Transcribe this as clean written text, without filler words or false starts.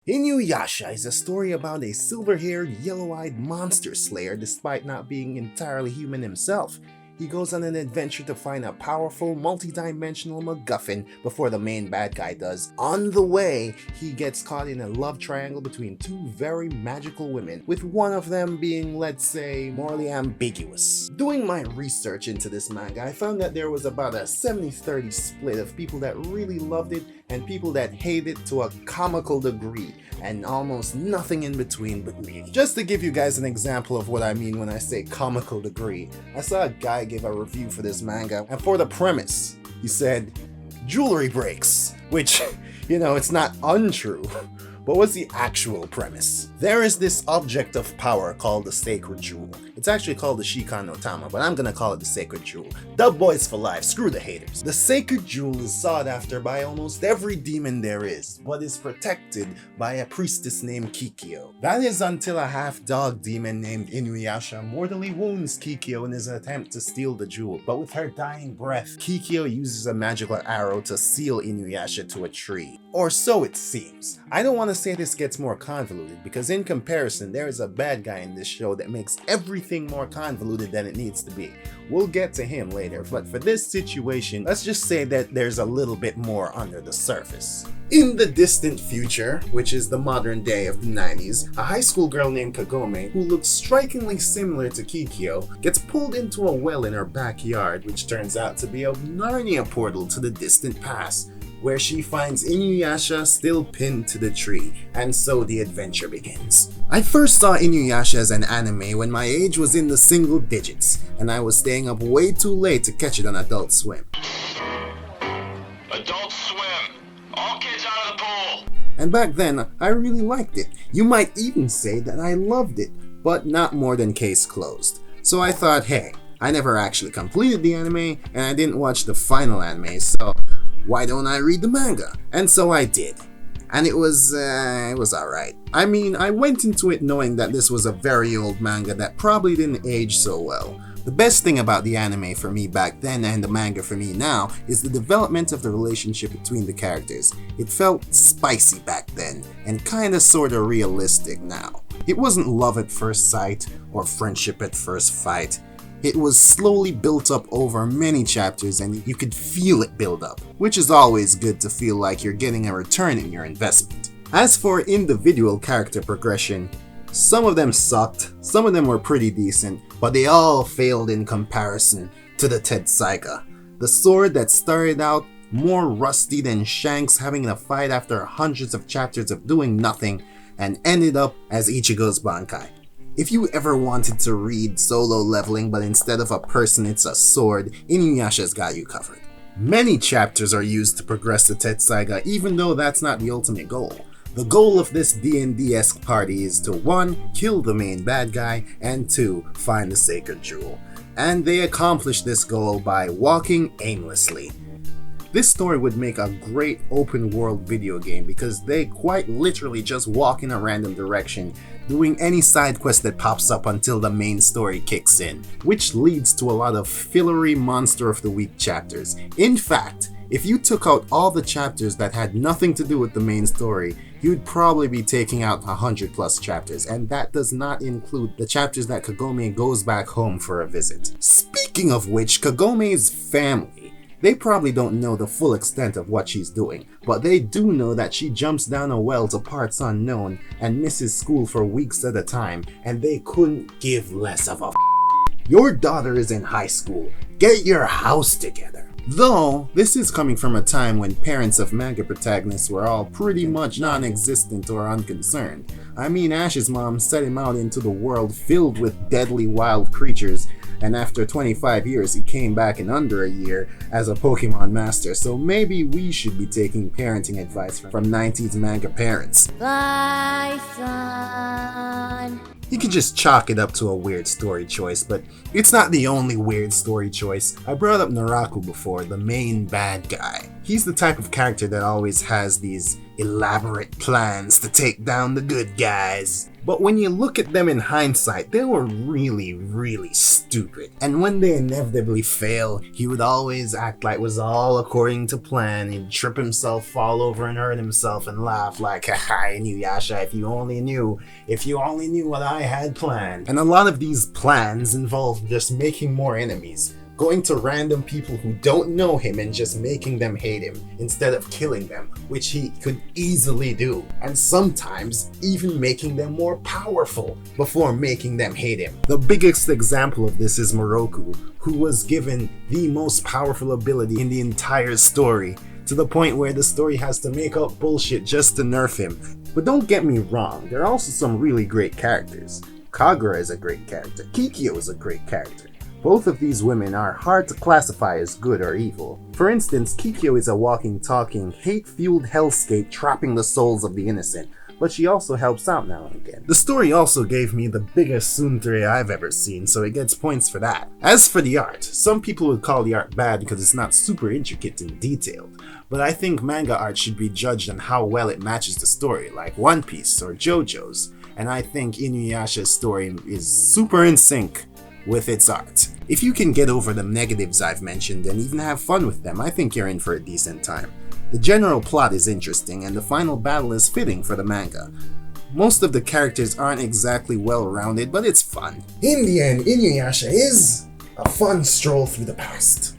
Inuyasha is a story about a silver-haired, yellow-eyed monster slayer despite not being entirely human himself. He goes on an adventure to find a powerful, multi-dimensional MacGuffin before the main bad guy does. On the way, he gets caught in a love triangle between two very magical women, with one of them being, let's say, morally ambiguous. Doing my research into this manga, I found that there was about a 70-30 split of people that really loved it and people that hate it to a comical degree, and almost nothing in between but me. Just to give you guys an example of what I mean when I say comical degree, I saw a guy give a review for this manga, and for the premise, he said, jewelry breaks, which, it's not untrue. But what's the actual premise? There is this object of power called the Sacred Jewel. It's actually called the Shikon no Tama, but I'm gonna call it the Sacred Jewel. Dub boys for life, screw the haters. The Sacred Jewel is sought after by almost every demon there is, but is protected by a priestess named Kikyo. That is until a half-dog demon named Inuyasha mortally wounds Kikyo in his attempt to steal the jewel. But with her dying breath, Kikyo uses a magical arrow to seal Inuyasha to a tree. Or so it seems. I don't want to say this gets more convoluted, because in comparison, there is a bad guy in this show that makes everything more convoluted than it needs to be. We'll get to him later, but for this situation, let's just say that there's a little bit more under the surface. In the distant future, which is the modern day of the 90s, a high school girl named Kagome, who looks strikingly similar to Kikyo, gets pulled into a well in her backyard, which turns out to be a Narnia portal to the distant past, where she finds Inuyasha still pinned to the tree, and so the adventure begins. I first saw Inuyasha as an anime when my age was in the single digits, and I was staying up way too late to catch it on Adult Swim. Adult Swim! All kids out of the pool! And back then, I really liked it. You might even say that I loved it, but not more than case closed. So I thought, hey, I never actually completed the anime, and I didn't watch the final anime, so why don't I read the manga? And so I did. And it was alright. I mean, I went into it knowing that this was a very old manga that probably didn't age so well. The best thing about the anime for me back then and the manga for me now is the development of the relationship between the characters. It felt spicy back then, and kinda sorta realistic now. It wasn't love at first sight or friendship at first fight. It was slowly built up over many chapters, and you could feel it build up, which is always good to feel like you're getting a return in your investment. As for individual character progression, some of them sucked, some of them were pretty decent, but they all failed in comparison to the Tetsaiga. The sword that started out more rusty than Shanks having a fight after hundreds of chapters of doing nothing, and ended up as Ichigo's Bankai. If you ever wanted to read Solo Leveling but instead of a person it's a sword, Inuyasha's got you covered. Many chapters are used to progress the Tetsaiga, even though that's not the ultimate goal. The goal of this D&D-esque party is to 1. Kill the main bad guy, and 2. Find the Sacred Jewel. And they accomplish this goal by walking aimlessly. This story would make a great open world video game because they quite literally just walk in a random direction, doing any side quest that pops up until the main story kicks in, which leads to a lot of fillery Monster of the Week chapters. In fact, if you took out all the chapters that had nothing to do with the main story, you'd probably be taking out 100 plus chapters, and that does not include the chapters that Kagome goes back home for a visit. Speaking of which, Kagome's family, they probably don't know the full extent of what she's doing, but they do know that she jumps down a well to parts unknown and misses school for weeks at a time, and they couldn't give less of a Your daughter is in high school. Get your house together. Though, this is coming from a time when parents of manga protagonists were all pretty much non-existent or unconcerned. I mean, Ash's mom set him out into the world filled with deadly wild creatures, and after 25 years he came back in under a year as a Pokemon master, so maybe we should be taking parenting advice from 90s manga parents. Bye, son. You could just chalk it up to a weird story choice, but it's not the only weird story choice. I brought up Naraku before, the main bad guy. He's the type of character that always has these elaborate plans to take down the good guys. But when you look at them in hindsight, they were really, really stupid. And when they inevitably fail, he would always act like it was all according to plan. He'd trip himself, fall over and hurt himself and laugh like, haha, Inuyasha, if you only knew what I had planned. And a lot of these plans involve just making more enemies. Going to random people who don't know him and just making them hate him instead of killing them, which he could easily do. And sometimes even making them more powerful before making them hate him. The biggest example of this is Miroku, who was given the most powerful ability in the entire story, to the point where the story has to make up bullshit just to nerf him. But don't get me wrong, there are also some really great characters. Kagura is a great character, Kikyo is a great character. Both of these women are hard to classify as good or evil. For instance, Kikyo is a walking, talking, hate-fueled hellscape trapping the souls of the innocent, but she also helps out now and again. The story also gave me the biggest tsundere I've ever seen, so it gets points for that. As for the art, some people would call the art bad because it's not super intricate and detailed, but I think manga art should be judged on how well it matches the story, like One Piece or JoJo's, and I think Inuyasha's story is super in sync with its art. If you can get over the negatives I've mentioned and even have fun with them, I think you're in for a decent time. The general plot is interesting and the final battle is fitting for the manga. Most of the characters aren't exactly well-rounded, but it's fun. In the end, Inuyasha is a fun stroll through the past.